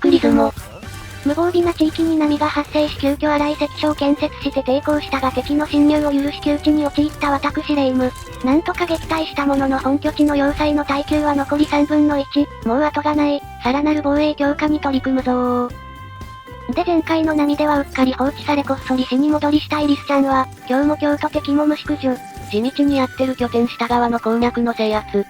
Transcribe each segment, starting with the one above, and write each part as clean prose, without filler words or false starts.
クリズモ。無防備な地域に波が発生し急遽荒い関所を建設して抵抗したが敵の侵入を許し窮地に陥った私レイム。なんとか撃退したものの本拠地の要塞の耐久は残り3分の1。もう後がない。さらなる防衛強化に取り組むぞー。で前回の波ではうっかり放置されこっそり死に戻りしたイリスちゃんは、今日も京都敵も無宿女。地道にやってる拠点下側の鉱脈の制圧。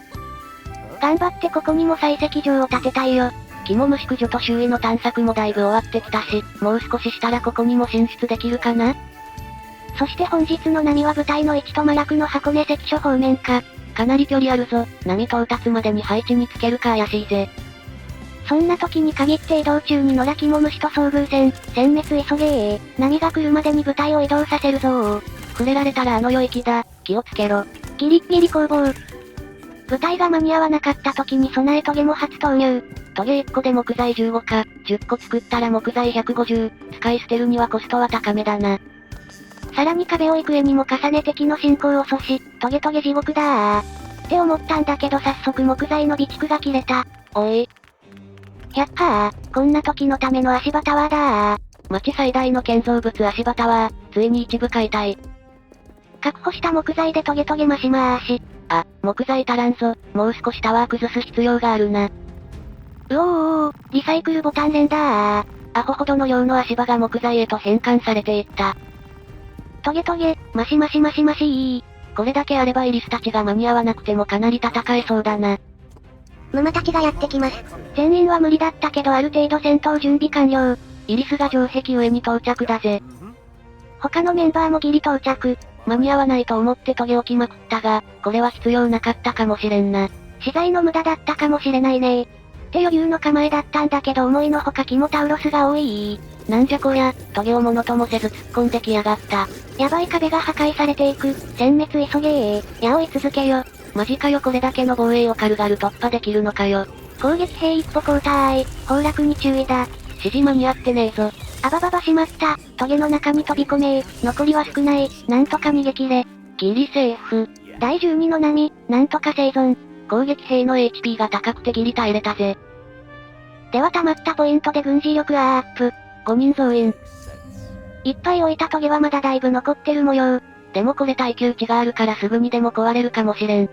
頑張ってここにも採石場を建てたいよ。肝無宿女と周囲の探索もだいぶ終わってきたし、もう少ししたらここにも進出できるかな。そして本日の波は部隊の位置とマラクの箱根関所方面か。かなり距離あるぞ。波到達までに配置につけるか怪しいぜ。そんな時に限って移動中に野良肝虫と遭遇戦、殲滅急げー。波が来るまでに部隊を移動させるぞー。触れられたらあの領域だ。気をつけろ。ギリッギリ攻防。部隊が間に合わなかった時に備えトゲも初投入。トゲ1個で木材15か、10個作ったら木材150、使い捨てるにはコストは高めだな。さらに壁を幾重にも重ね敵の進行を阻止、トゲトゲ地獄だー。って思ったんだけど早速木材の備蓄が切れた。おい。こんな時のための足場タワーだー。町最大の建造物足場タワー、ついに一部解体。確保した木材でトゲトゲ増しまーし。あ、木材足らんぞ。もう少しタワー崩す必要があるな。リサイクルボタン連だー。アホほどの量の足場が木材へと変換されていった。トゲトゲ、マシマシマシマシー。これだけあればイリスたちが間に合わなくてもかなり戦えそうだな。ムマたちがやってきます。全員は無理だったけどある程度戦闘準備完了。イリスが城壁上に到着だぜ。他のメンバーもギリ到着。間に合わないと思ってトゲ置きまくったが、これは必要なかったかもしれんな。資材の無駄だったかもしれないねって余裕の構えだったんだけど思いのほかキモタウロスが多い。なんじゃこりゃ、トゲをものともせず突っ込んできやがった。やばい壁が破壊されていく。殲滅急げー。追い続けよ。マジかよこれだけの防衛を軽々突破できるのかよ。攻撃兵一歩交代。崩落に注意だ。指示間に合ってねえぞ。あばばばしまった。トゲの中に飛び込めー。残りは少ない。なんとか逃げ切れ。ギリセーフ。第12の波、なんとか生存。攻撃兵の HP が高くてギリ耐えれたぜ。では溜まったポイントで軍事力アップ。5人増員。いっぱい置いたトゲはまだだいぶ残ってる模様。でもこれ耐久値があるからすぐにでも壊れるかもしれん。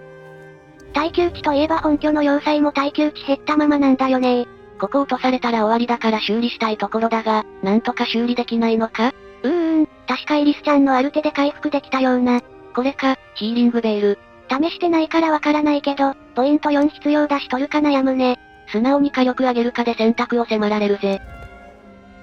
耐久値といえば本拠の要塞も耐久値減ったままなんだよね。ここ落とされたら終わりだから修理したいところだが、なんとか修理できないのか？確かイリスちゃんのある手で回復できたような。これか、ヒーリングベール。試してないからわからないけど、ポイント4必要だし取るか悩むね。素直に火力上げるかで選択を迫られるぜ。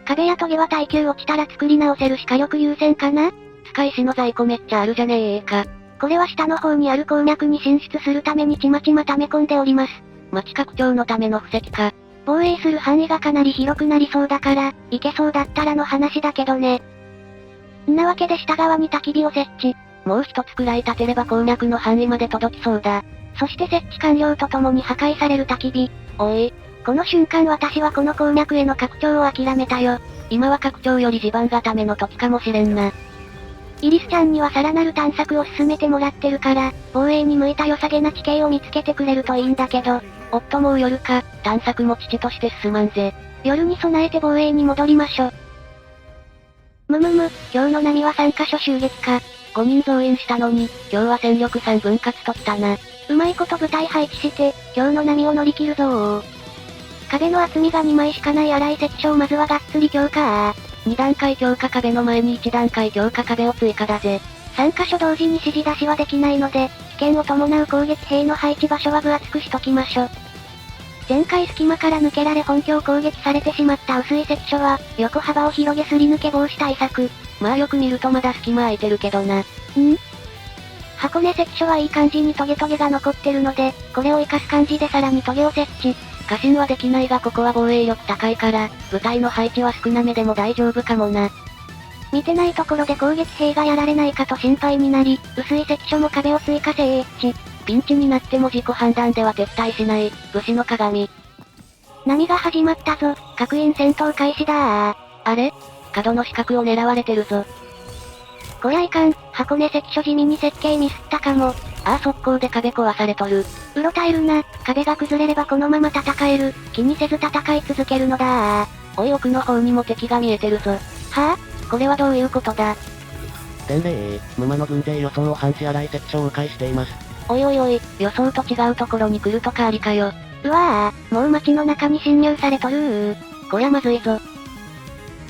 壁やトゲは耐久落ちたら作り直せるし火力優先かな？使い石の在庫めっちゃあるじゃねえか。これは下の方にある鉱脈に進出するためにちまちま溜め込んでおります。町拡張のための布石か。防衛する範囲がかなり広くなりそうだから、いけそうだったらの話だけどね。んなわけで下側に焚き火を設置。もう一つくらい立てれば鉱脈の範囲まで届きそうだ。そして設置完了とともに破壊される焚き火。おい。この瞬間私はこの鉱脈への拡張を諦めたよ。今は拡張より地盤固めの時かもしれんな。イリスちゃんにはさらなる探索を進めてもらってるから、防衛に向いた良さげな地形を見つけてくれるといいんだけど。おっともう夜か、探索も父として進まんぜ。夜に備えて防衛に戻りましょ。今日の波は3カ所襲撃か。5人増員したのに、今日は戦力3分割ときたな。うまいこと部隊配置して、今日の波を乗り切るぞー。壁の厚みが2枚しかない荒い関所をまずはがっつり強化2段階強化壁の前に1段階強化壁を追加だぜ。3カ所同時に指示出しはできないので、危険を伴う攻撃兵の配置場所は分厚くしときましょ。前回隙間から抜けられ本拠を攻撃されてしまった薄い関所は、横幅を広げすり抜け防止対策。まあよく見るとまだ隙間空いてるけどな。箱根関所はいい感じにトゲトゲが残ってるので、これを活かす感じでさらにトゲを設置。過信はできないがここは防衛力高いから、部隊の配置は少なめでも大丈夫かもな。見てないところで攻撃兵がやられないかと心配になり、薄い関所も壁を追加設置。ピンチになっても自己判断では撤退しない、武士の鏡。波が始まったぞ、各員戦闘開始だー。あれ？角の死角を狙われてるぞ。こりゃいかん、箱根関所地味に設計ミスったかも。ああ速攻で壁壊されとる。うろたえるな、壁が崩れればこのまま戦える。気にせず戦い続けるのだおい奥の方にも敵が見えてるぞ。はこれはどういうことだ。伝令、沼の軍勢予想を反し荒い関所を迂回しています。おいおいおい、予想と違うところに来るとかありかよ。うわぁ、もう町の中に侵入されとるこりゃまずいぞ。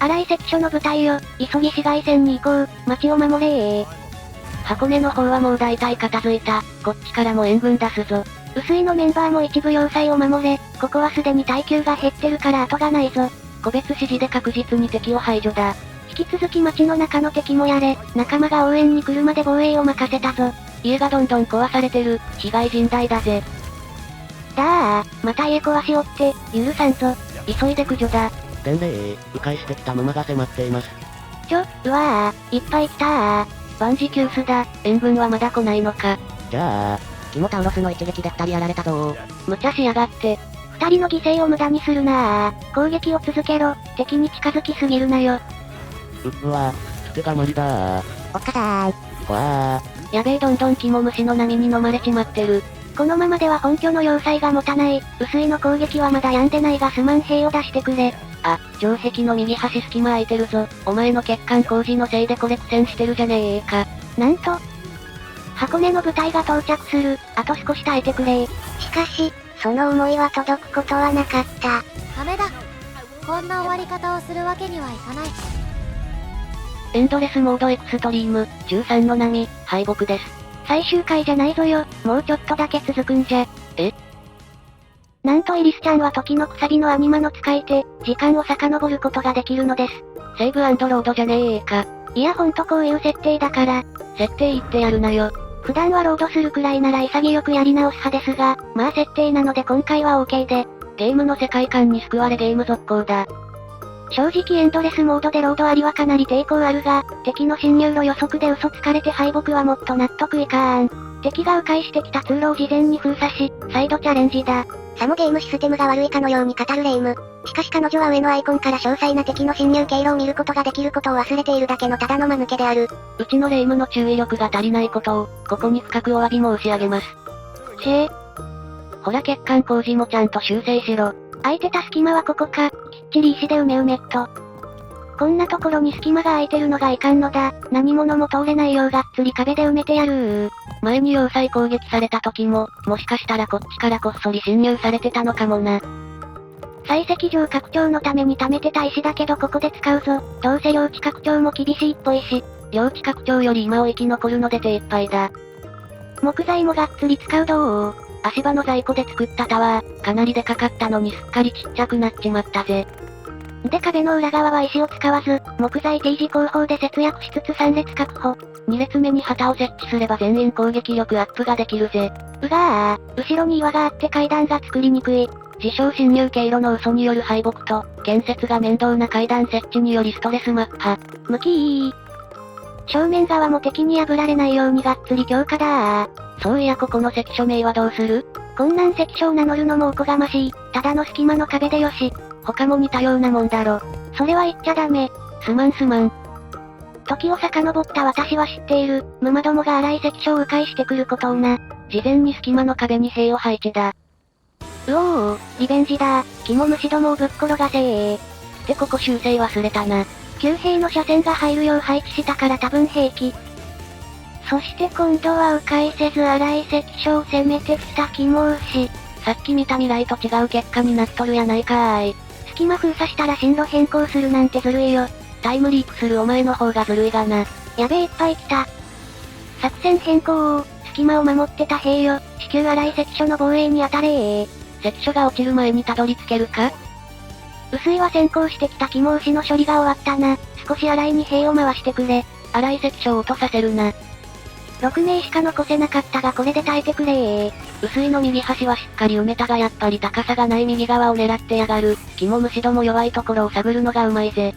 荒井関所の部隊よ、急ぎ市街戦に行こう、町を守れ箱根の方はもう大体片付いた。こっちからも援軍出すぞ。薄井のメンバーも一部要塞を守れ、ここはすでに耐久が減ってるから後がないぞ。個別指示で確実に敵を排除だ。引き続き町の中の敵もやれ、仲間が応援に来るまで防衛を任せたぞ。家がどんどん壊されてる、被害甚大だぜ。だまた家壊しおって、許さんぞ。急いで駆除だ。伝令、迂回してきた沼が迫っています。うわぁ、いっぱい来た万事休すだ、援軍はまだ来ないのか。じゃあ、キモタウロスの一撃で二人やられたぞ無茶しやがって。二人の犠牲を無駄にするな攻撃を続けろ、敵に近づきすぎるなよ。うわ、つてがまりだおっかさー。わやべえどんどん肝虫の波に飲まれちまってる。このままでは本拠の要塞が持たない。薄いの攻撃はまだ止んでないがすまん兵を出してくれ。あ、城壁の右端隙間空いてるぞ。お前の欠陥工事のせいでこれ苦戦してるじゃねえか。なんと、箱根の部隊が到着する。あと少し耐えてくれしかし、その思いは届くことはなかった。ダメだ。こんな終わり方をするわけにはいかない。エンドレスモードエクストリーム、13の波、敗北です。最終回じゃないぞよ。もうちょっとだけ続くんじゃ。え？なんとイリスちゃんは時のくさびのアニマの使い手、時間を遡ることができるのです。セーブ&ロードじゃねえか。いやほんとこういう設定だから。設定言ってやるなよ。普段はロードするくらいなら潔くやり直す派ですが、まあ設定なので今回は OK で。ゲームの世界観に救われゲーム続行だ。正直エンドレスモードでロードありはかなり抵抗あるが、敵の侵入路予測で嘘つかれて敗北はもっと納得いかん。敵が迂回してきた通路を事前に封鎖し、再度チャレンジだ。さもゲームシステムが悪いかのように語るレイム。しかし彼女は上のアイコンから詳細な敵の侵入経路を見ることができることを忘れているだけのただの間抜けである。うちのレイムの注意力が足りないことを、ここに深くお詫び申し上げます。ほら欠陥工事もちゃんと修正しろ。空いてた隙間はここか、きっちり石で埋め埋めっと。こんなところに隙間が空いてるのがいかんのだ。何者も通れないようがっつり壁で埋めてやる前に要塞攻撃された時も、もしかしたらこっちからこっそり侵入されてたのかもな。採石場拡張のために貯めてた石だけどここで使うぞ。どうせ領地拡張も厳しいっぽいし。領地拡張より今を生き残るので手一杯だ。木材もがっつり使うどう足場の在庫で作ったタワー、かなりでかかったのにすっかりちっちゃくなっちまったぜ。で壁の裏側は石を使わず、木材 T 字工法で節約しつつ3列確保。2列目に旗を設置すれば全員攻撃力アップができるぜ。うが後ろに岩があって階段が作りにくい。自称侵入経路の嘘による敗北と、建設が面倒な階段設置によりストレスマッハ。向き正面側も敵に破られないようにがっつり強化だそういやここの関所名はどうする？こんなん関所を名乗るのもおこがましい。ただの隙間の壁でよし。他も似たようなもんだろ。それは言っちゃダメ。すまん。時を遡った私は知っている。沼どもが荒い関所を迂回してくることをな。事前に隙間の壁に兵を配置だ。うおー、リベンジだ。肝虫どもをぶっ転がせー。ってここ修正忘れたな。旧兵の車線が入るよう配置したから多分平気。そして今度は迂回せず荒い関所を攻めてきた肝牛。さっき見た未来と違う結果になっとるやないかーい。隙間封鎖したら進路変更するなんてずるいよ。タイムリープするお前の方がずるいがな。やべえいっぱい来た。作戦変更を、隙間を守ってた兵よ。至急荒い関所の防衛に当たれー。関所が落ちる前にたどり着けるか？薄いは先行してきた肝牛の処理が終わったな。少し荒いに兵を回してくれ。荒い関所を落とさせるな。6名しか残せなかったがこれで耐えてくれー。薄いの右端はしっかり埋めたがやっぱり高さがない右側を狙ってやがる。肝虫ども弱いところを探るのがうまいぜ。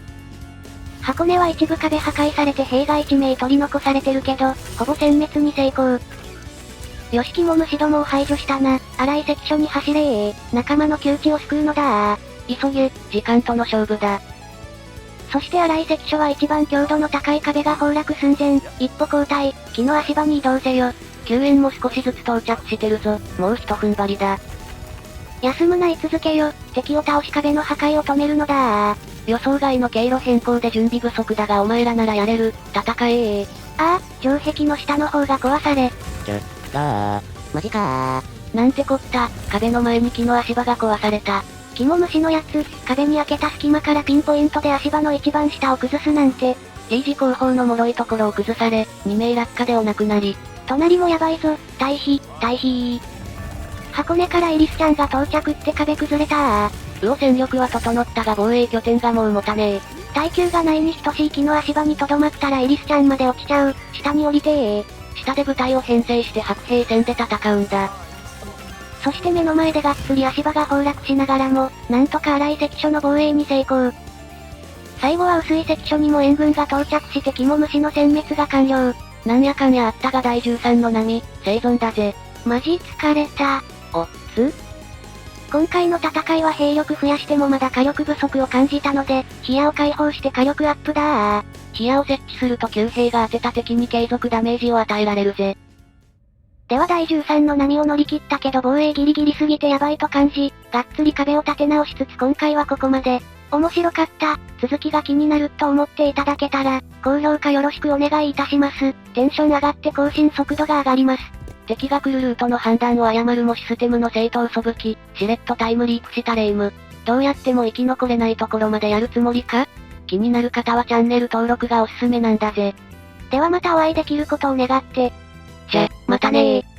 箱根は一部壁破壊されて兵が1名取り残されてるけど、ほぼ殲滅に成功。よし肝虫どもを排除したな。荒い関所に走れー。仲間の窮地を救うのだ急げ、時間との勝負だ。そして荒い関所は一番強度の高い壁が崩落寸前。一歩後退、木の足場に移動せよ。救援も少しずつ到着してるぞ。もう一踏ん張りだ。休むな居続けよ。敵を倒し壁の破壊を止めるのだ。予想外の経路変更で準備不足だがお前らならやれる。戦え。ああ、城壁の下の方が壊され。マジかなんてこった、壁の前に木の足場が壊された。肝虫のやつ、壁に開けた隙間からピンポイントで足場の一番下を崩すなんて。T 字後方の脆いところを崩され、2名落下でお亡くなり。隣もやばいぞ、退避。箱根からエリスちゃんが到着って壁崩れた戦力は整ったが防衛拠点がもう持たねえ。耐久がないに等しい木の足場に留まったらエリスちゃんまで落ちちゃう。下に降りて下で部隊を編成して白兵戦で戦うんだ。そして目の前でがっつり足場が崩落しながらも、なんとか荒井関所の防衛に成功。最後は薄い関所にも援軍が到着して肝虫の殲滅が完了。なんやかんやあったが第13の波、生存だぜ。マジ疲れた。今回の戦いは兵力増やしてもまだ火力不足を感じたので、視野を解放して火力アップだ視野を設置すると旧兵が当てた敵に継続ダメージを与えられるぜ。では第13の波を乗り切ったけど防衛ギリギリすぎてやばいと感じ、がっつり壁を立て直しつつ今回はここまで。面白かった、続きが気になると思っていただけたら、高評価よろしくお願いいたします。テンション上がって更新速度が上がります。敵が来るルートの判断を誤るもシステムの正当素吹き、しれっとタイムリープしたレイム。どうやっても生き残れないところまでやるつもりか？気になる方はチャンネル登録がおすすめなんだぜ。ではまたお会いできることを願って。じゃ、またねー。